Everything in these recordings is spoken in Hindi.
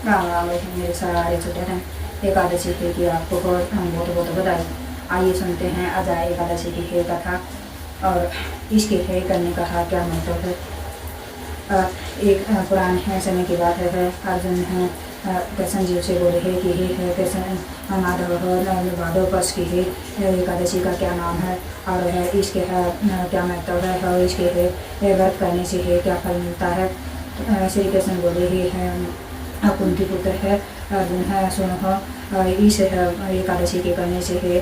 राम राम मेरे सारे छोटे हैं एकादशी की आपको बहुत बहुत बधाई। आइए सुनते हैं अजय एकादशी की कथा और इसके है करने का क्या मतलब है। एक पुराने है समय की बात है। अर्जुन है कृष्ण जी से बोले है कि हे है कृष्ण माधव भादव पक्ष की है एकादशी का क्या नाम है और है इसके है क्या महत्व है और इसके है व्रत करने से है क्या फल मिलता है। श्री कृष्ण बोले ही है कुंती पुत्र है अर्जुन है सुनो इस एकादशी के करने से है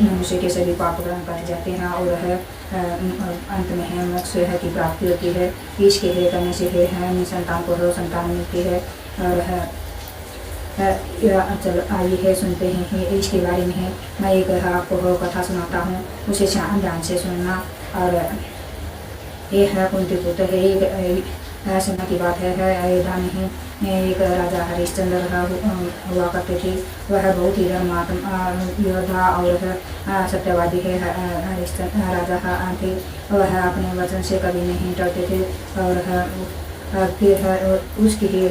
मनुष्य के सभी पाप ग्रहण कर जाते हैं और है अंत में है मोक्ष है की प्राप्ति होती है। इसके है करने से है संतान को संतान मिलती है और है चलो आइए है सुनते हैं इसके बारे में है। मैं एक आपको कथा सुनाता हूँ उसे ध्यान से सुनना। और ये है कुंती पुत्र है एक समय की बात है अयोध्या में है एक राजा हरिश्चंद्र हुआ करते थे। वह बहुत ही धर्मात्मा योद्धा और सत्यवादी है हरिश्चंद्र राजा थे। वह अपने वचन से कभी नहीं डरते थे और फिर उसकी ही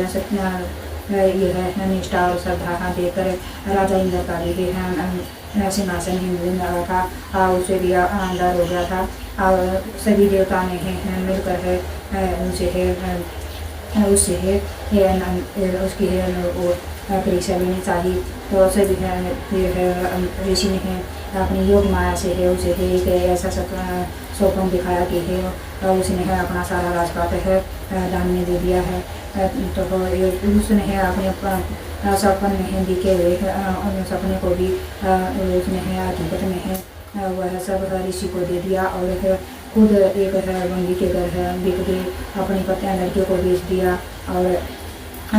यह निष्ठा और श्रद्धा देखकर राजा इंद्र का भी सिंहासन हिंदू था उसे भी अंदर हो गया था और सभी देवता ने मिलकर है उनसे है उससे है उसकी है वो परीक्षा लेनी चाहिए। तो सभी है फिर है ऋषि ने है अपनी योग माया से है उसे है एक ऐसा स्वप्न दिखाया कि है उसने है अपना सारा राजपाट है दान में दे दिया है। तो उसने है अपने सपन में है दिखे हुए सपने को भी उसने है हकीकत में है वह सब ऋषि को दे दिया और खुद एक है बंदी के घर है बिक के अपनी पत्नियां लड़कियों को बेच दिया और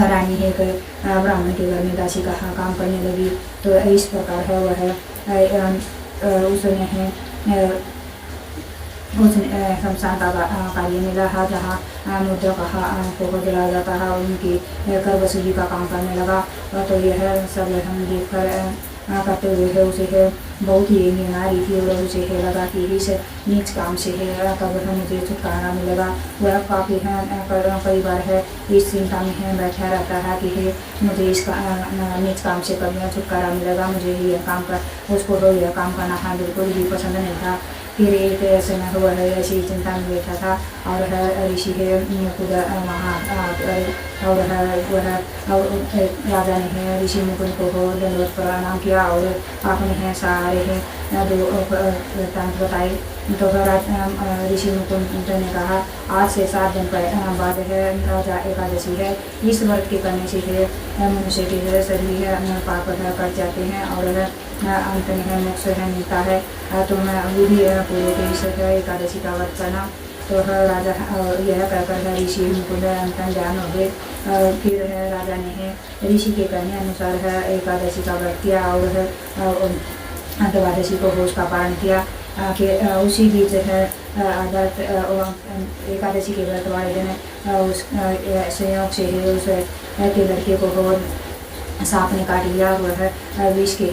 रानी है ब्राह्मण के घर में दासी का काम करने लगी। तो इस प्रकार है वह उसने है उसने शमशान का कार्य मिला है जहाँ मुद्रा को जलाया जाता है उनकी कर वसूली का काम करने लगा। तो यह सब हम देख कर करते हुए है उसे है बहुत ही नारी थी और उसे है लगा कि इस नीच काम से है कब मुझे छुटकारा मिलेगा। वह काफ़ी है परिवार है इस चिंता में है बैठा रहता है कि है मुझे इस नीच काम से कब छुटकारा मिलेगा मुझे यह काम कर उसको तो यह काम करना है बिल्कुल भी पसंद नहीं था। फिर एक समय हुआ है ऐसी चिंता में बैठा था और है ऋषि है खुद वहाँ और है वह राजा ने है ऋषि मुकुंद को दंडवत प्रणाम किया और आपने है सारे हैं जो वृत्तांत बताए। तो ऋषि मुकुंद ने कहा आज से 7 दिन बाद है राजा एकादशी है। इस व्रत के करने से है मनुष्य के सभी है पाप कट जाते हैं और अंत में मोक्ष है मिलता है। तो मैं विधि पूर्वक एकादशी का व्रत करना। तो राजा यह कहकर ऋषि मुकुंद अंतन ज्ञान हो गए। फिर है राजा ने है ऋषि के कहने अनुसार है एकादशी का व्रत किया और द्वादशी को भोज का पारण किया। कि उसी बीच है आदत एकादशी के व्रत वाले दिन उस संयोग से है उस के लड़के को सांप ने काट लिया। वह विष के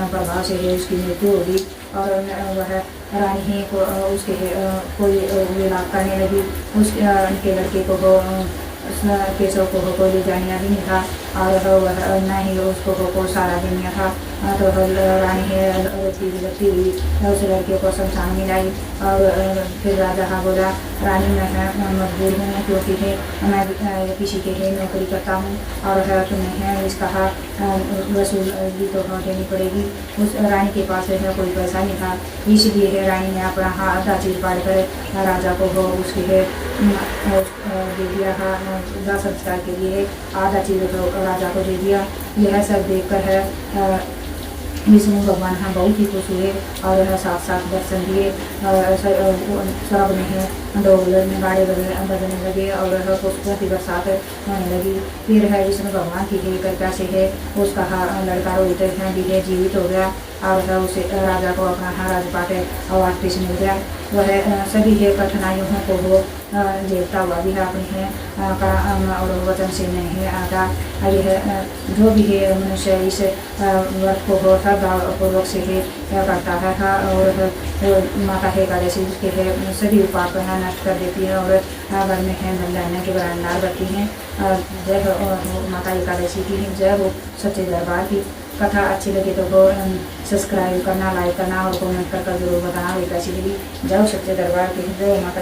प्रभाव से है उसकी मृत्यु होगी और वह रानी ही को उसके कोई विलाप करने लगी। उनके लड़के को केशव को ले जाने भी नहीं था और वह न ही उसको सारा दिन था। तो रानी है लगती हुई उस लड़के को शमशान में लाई और फिर राजा बोला रानी मैं मजबूर हूँ क्योंकि है मैं किसी के है नौकरी करता हूँ और तुम्हें है इसका वसूल भी तो देनी पड़ेगी। उस रानी के पास है कोई पैसा नहीं था इसलिए है रानी ने अपना आधा चीज बांट कर राजा को उसकी है दे दिया दाह संस्कार के लिए आधा चीज तो राजा को दे दिया। यह सब देखकर है विष्णु भगवान हाँ बहुत ही खुश हुए और साथ साथ दर्शन दिए। स्वर्ग में है डोल में गाड़े बजने लगे और पुष्पों की बरसात होने लगी। फिर है विष्णु भगवान की कृपा से है उसका लड़का रोहित है जीवित हो गया और उसे राजा को अपना राजपाट और कृष्ण मिल गया। वह सभी है कठिनाइयों को वो देवता हुआ भी है अपनी है और वचन से नहीं है आता। यह जो भी है मनुष्य इस व्रत को श्रद्धापूर्वक से है करता है और माता है एकादशी उसके है सभी उपाय नष्ट कर देती है और घर में है धन के बरकरार रखती हैं। जय हो माता एकादशी की जय हो। सच्चे दरबार की कथा अच्छी लगी तो सब्सक्राइब करना, लाइक करना और कमेंट कर जरूर बताना कैसी लगी। जय हो सच्चे दरबार की जय हो माता।